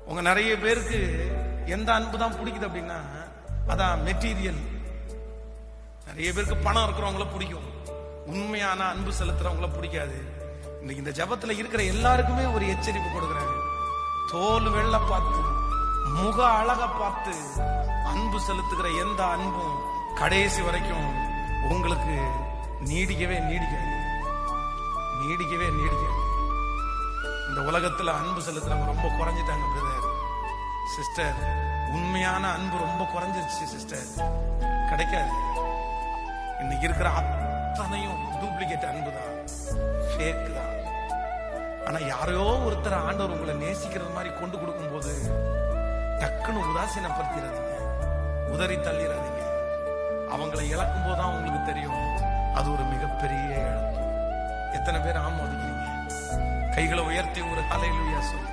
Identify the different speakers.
Speaker 1: உங்க நிறைய பேருக்கு எந்த அன்பு தான் பிடிக்குது அப்படின்னா அதான் மெட்டீரியல். நிறைய பேருக்கு பணம் இருக்கிறவங்கள பிடிக்கும், உண்மையான அன்பு செலுத்துறவங்கள பிடிக்காது. இன்னைக்கு இந்த ஜபத்துல இருக்கிற எல்லாருக்குமே ஒரு எச்சரிப்பு கொடுக்குறாங்க. தோல் வெள்ள பார்த்து, முக அழக பார்த்து அன்பு செலுத்துகிற எந்த அன்பும் கடைசி வரைக்கும் உங்களுக்கு நீடிக்கவே நீடிக்காது. இந்த உலகத்துல அன்பு செலுத்துறவங்க ரொம்ப குறைஞ்சிட்டாங்க பிரதர், சிஸ்டர். உண்மையான அன்பு ரொம்ப குறைஞ்சிருச்சு சிஸ்டர், கிடைக்காது. இன்னைக்கு இருக்கிற அத்தனையும் டூப்ளிகேட் அன்பு தான், ஃபேக் தான். ஆனா யாரையோ ஒருத்தர் ஆண்டவர் உங்களை நேசிக்கிறது மாதிரி கொண்டு கொடுக்கும் போது டக்குன்னு உதாசீனப்படுத்திடாதீங்க, உதறி தள்ளிடாதீங்க. அவங்களை இழக்கும் போதுதான் உங்களுக்கு தெரியும் அது ஒரு மிகப்பெரிய இழப்பு. எத்தனை பேர் ஆமோதிக்கிறீங்க? கைகளை உயர்த்தி ஒரு ஹல்லேலூயா சொல்லு.